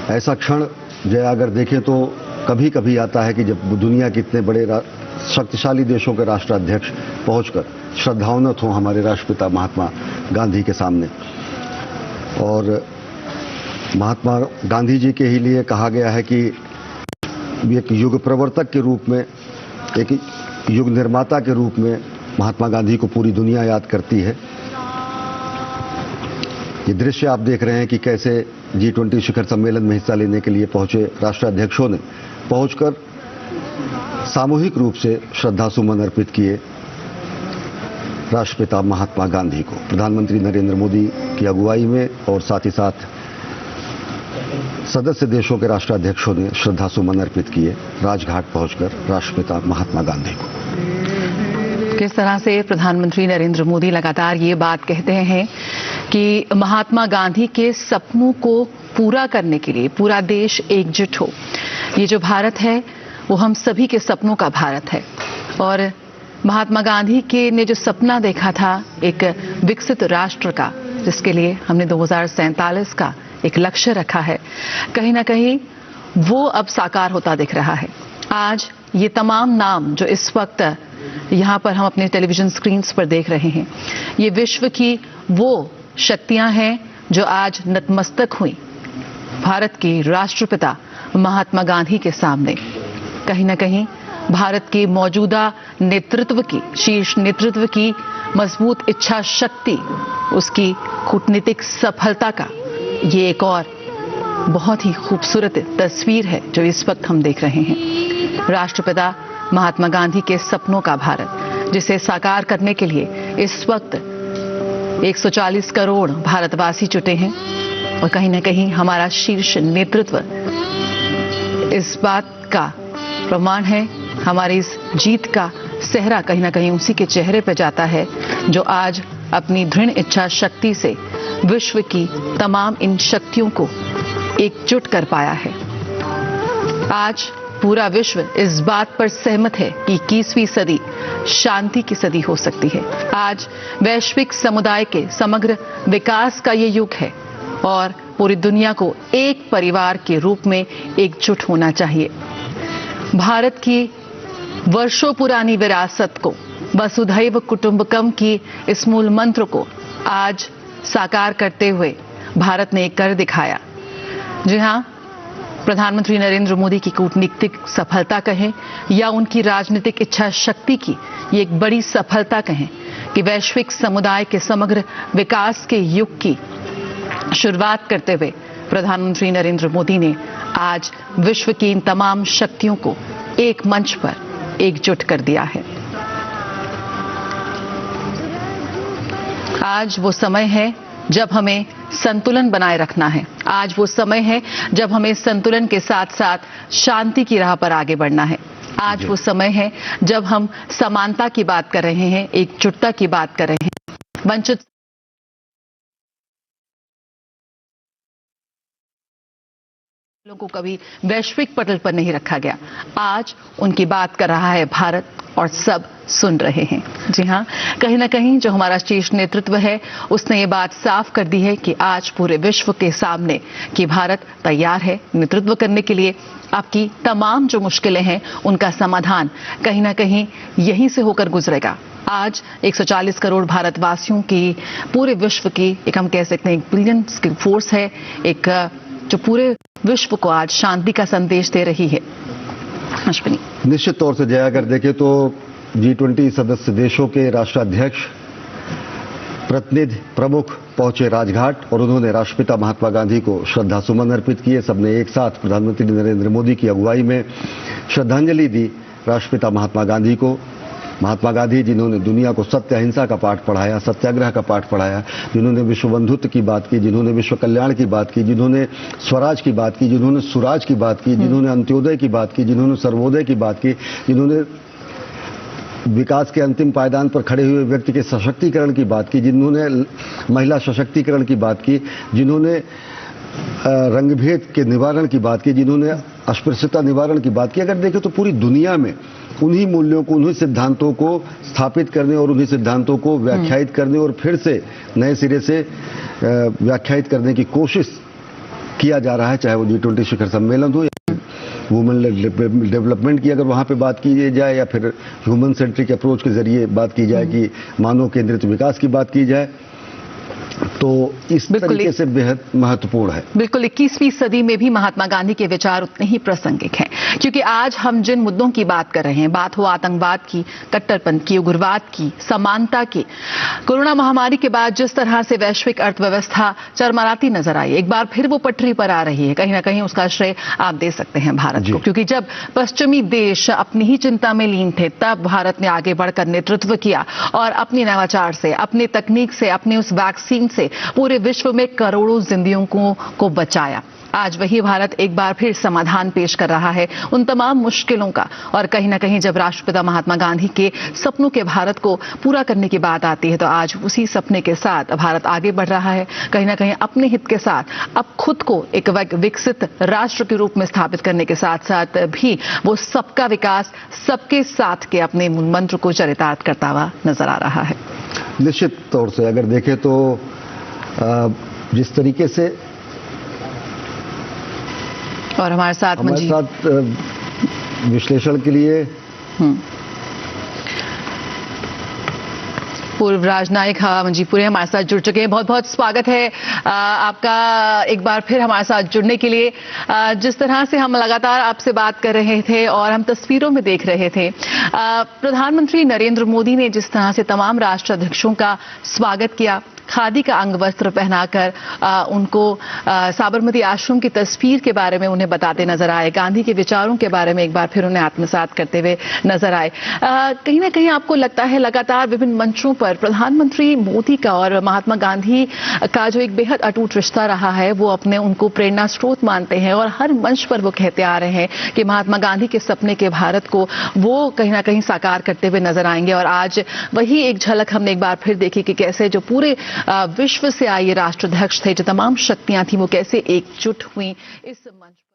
ऐसा क्षण जय अगर देखें तो कभी कभी आता है कि जब दुनिया के इतने बड़े शक्तिशाली देशों के राष्ट्राध्यक्ष पहुंचकर श्रद्धावनत हों हमारे राष्ट्रपिता महात्मा गांधी के सामने। और महात्मा गांधी जी के ही लिए कहा गया है कि एक युग प्रवर्तक के रूप में, एक युग निर्माता के रूप में महात्मा गांधी को पूरी दुनिया याद करती है। ये दृश्य आप देख रहे हैं कि कैसे G20 शिखर सम्मेलन में हिस्सा लेने के लिए पहुंचे राष्ट्राध्यक्षों ने पहुंचकर सामूहिक रूप से श्रद्धा सुमन अर्पित किए राष्ट्रपिता महात्मा गांधी को। प्रधानमंत्री नरेंद्र मोदी की अगुवाई में और साथ ही साथ सदस्य देशों के राष्ट्राध्यक्षों ने श्रद्धा सुमन अर्पित किए राजघाट पहुंचकर राष्ट्रपिता महात्मा गांधी को। किस तरह से प्रधानमंत्री नरेंद्र मोदी लगातार ये बात कहते हैं कि महात्मा गांधी के सपनों को पूरा करने के लिए पूरा देश एकजुट हो। ये जो भारत है वो हम सभी के सपनों का भारत है। और महात्मा गांधी के ने जो सपना देखा था एक विकसित राष्ट्र का, जिसके लिए हमने 2047 का एक लक्ष्य रखा है, कहीं ना कहीं वो अब साकार होता दिख रहा है। आज ये तमाम नाम जो इस वक्त यहाँ पर हम अपने टेलीविजन स्क्रीन्स पर देख रहे हैं, ये विश्व की वो शक्तियां हैं जो आज नतमस्तक हुई भारत के राष्ट्रपिता महात्मा गांधी के सामने। कहीं ना कहीं भारत के मौजूदा नेतृत्व की, शीर्ष नेतृत्व की मजबूत इच्छा शक्ति, उसकी कूटनीतिक सफलता का ये एक और बहुत ही खूबसूरत तस्वीर है जो इस वक्त हम देख रहे हैं। राष्ट्रपिता महात्मा गांधी के सपनों का भारत, जिसे साकार करने के लिए इस वक्त 140 करोड़ भारतवासी जुटे हैं। और कहीं ना कहीं हमारा शीर्ष नेतृत्व इस बात का प्रमाण है। हमारी इस जीत का सेहरा कहीं ना कहीं उसी के चेहरे पर जाता है जो आज अपनी दृढ़ इच्छा शक्ति से विश्व की तमाम इन शक्तियों को एकजुट कर पाया है। आज पूरा विश्व इस बात पर सहमत है कि 21वीं सदी शांति की सदी हो सकती है। आज वैश्विक समुदाय के समग्र विकास का ये युग है और पूरी दुनिया को एक परिवार के रूप में एकजुट होना चाहिए। भारत की वर्षों पुरानी विरासत को, वसुधैव कुटुंबकम की इस मूल मंत्र को आज साकार करते हुए भारत ने कर दिखाया। जी हां, प्रधानमंत्री नरेंद्र मोदी की कूटनीतिक सफलता कहें या उनकी राजनीतिक इच्छा शक्ति की ये एक बड़ी सफलता कहें कि वैश्विक समुदाय के समग्र विकास के युग की शुरुआत करते हुए प्रधानमंत्री नरेंद्र मोदी ने आज विश्व की इन तमाम शक्तियों को एक मंच पर एकजुट कर दिया है। आज वो समय है जब हमें संतुलन बनाए रखना है। आज वो समय है जब हमें संतुलन के साथ साथ शांति की राह पर आगे बढ़ना है। आज वो समय है जब हम समानता की बात कर रहे हैं, एकजुटता की बात कर रहे हैं। वंचित लोगों को कभी वैश्विक पटल पर नहीं रखा गया। आज उनकी बात कर रहा है भारत और सब सुन रहे हैं। जी हां, कहीं ना कहीं जो हमारा शीर्ष नेतृत्व है उसने ये बात साफ कर दी है कि आज पूरे विश्व के सामने कि भारत तैयार है नेतृत्व करने के लिए। आपकी तमाम जो मुश्किलें हैं उनका समाधान कहीं ना कहीं यहीं से होकर गुजरेगा। आज 140 करोड़ भारतवासियों की, पूरे विश्व की एक हम कह सकते हैं एक बिलियन की फोर्स है, एक जो पूरे विश्व को आज शांति का संदेश दे रही है। अश्विनी, निश्चित तौर से जय अगर देखें तो G20 सदस्य देशों के राष्ट्राध्यक्ष, प्रतिनिधि, प्रमुख पहुंचे राजघाट और उन्होंने राष्ट्रपिता महात्मा गांधी को श्रद्धा सुमन अर्पित किए। सबने एक साथ प्रधानमंत्री नरेंद्र मोदी की अगुवाई में श्रद्धांजलि दी राष्ट्रपिता महात्मा गांधी को। महात्मा गांधी जिन्होंने दुनिया को सत्य अहिंसा का पाठ पढ़ाया, सत्याग्रह का पाठ पढ़ाया, जिन्होंने विश्व बंधुत्व की बात की, जिन्होंने विश्व कल्याण की बात की, जिन्होंने स्वराज की बात की, जिन्होंने सुराज की बात की, जिन्होंने अंत्योदय की बात की, जिन्होंने सर्वोदय की बात की, जिन्होंने विकास के अंतिम पायदान पर खड़े हुए व्यक्ति के सशक्तिकरण की बात की, जिन्होंने महिला सशक्तिकरण की बात की, जिन्होंने रंगभेद के निवारण की बात की, जिन्होंने अस्पृश्यता निवारण की बात की। अगर देखें तो पूरी दुनिया में उन्हीं मूल्यों को, उन्हीं सिद्धांतों को स्थापित करने और उन्हीं सिद्धांतों को व्याख्यायित करने और फिर से नए सिरे से व्याख्यायित करने की कोशिश किया जा रहा है, चाहे वो G20 शिखर सम्मेलन हो या वुमेन डेवलपमेंट की अगर वहां पे बात की जाए, या फिर ह्यूमन सेंट्रिक अप्रोच के जरिए बात की जाए कि मानव केंद्रित विकास की बात की जाए, तो इस तरीके से बेहद महत्वपूर्ण है। बिल्कुल 21वीं सदी में भी महात्मा गांधी के विचार उतने ही प्रासंगिक हैं, क्योंकि आज हम जिन मुद्दों की बात कर रहे हैं, बात हो आतंकवाद की, कट्टरपंथ की, उग्रवाद की, समानता की, कोरोना महामारी के बाद जिस तरह से वैश्विक अर्थव्यवस्था चरमराती नजर आई, एक बार फिर वो पटरी पर आ रही है। कहीं ना कहीं उसका श्रेय आप दे सकते हैं भारत को, क्योंकि जब पश्चिमी देश अपनी ही चिंता में लीन थे, तब भारत ने आगे बढ़कर नेतृत्व किया और अपनी नवाचार से, अपनी तकनीक से, अपने उस वैक्सीन से पूरे विश्व में करोड़ों जिंदगियों को बचाया। आज वही भारत एक बार फिर समाधान पेश कर रहा है उन तमाम मुश्किलों का। और कहीं ना कहीं जब राष्ट्रपिता महात्मा गांधी के सपनों के भारत को पूरा करने की बात आती है, तो आज उसी सपने के साथ भारत आगे बढ़ रहा है। कहीं ना कहीं अपने हित के साथ अब खुद को एक विकसित राष्ट्र के रूप में स्थापित करने के साथ साथ भी वो सबका विकास, सबके साथ के अपने मंत्र को चरितार्थ करता हुआ नजर आ रहा है। निश्चित तौर से अगर देखें तो जिस तरीके से और हमारे साथ विश्लेषण के लिए पूर्व राजनायक मंजीपुरी हमारे साथ जुड़ चुके हैं। बहुत बहुत स्वागत है आपका एक बार फिर हमारे साथ जुड़ने के लिए। जिस तरह से हम लगातार आपसे बात कर रहे थे और हम तस्वीरों में देख रहे थे, प्रधानमंत्री नरेंद्र मोदी ने जिस तरह से तमाम राष्ट्राध्यक्षों का स्वागत किया, खादी का अंग वस्त्र पहनाकर उनको साबरमती आश्रम की तस्वीर के बारे में उन्हें बताते नजर आए, गांधी के विचारों के बारे में एक बार फिर उन्हें आत्मसात करते हुए नजर आए। कहीं ना कहीं आपको लगता है लगातार विभिन्न मंचों पर प्रधानमंत्री मोदी का और महात्मा गांधी का जो एक बेहद अटूट रिश्ता रहा है, वो अपने उनको प्रेरणा स्रोत मानते हैं और हर मंच पर वो कहते आ रहे हैं कि महात्मा गांधी के सपने के भारत को वो कहीं ना कहीं साकार करते हुए नजर आएंगे। और आज वही एक झलक हमने एक बार फिर देखी कि कैसे जो पूरे विश्व से आए राष्ट्राध्यक्ष थे, जो तमाम शक्तियां थी, वो कैसे एकजुट हुई इस मंच।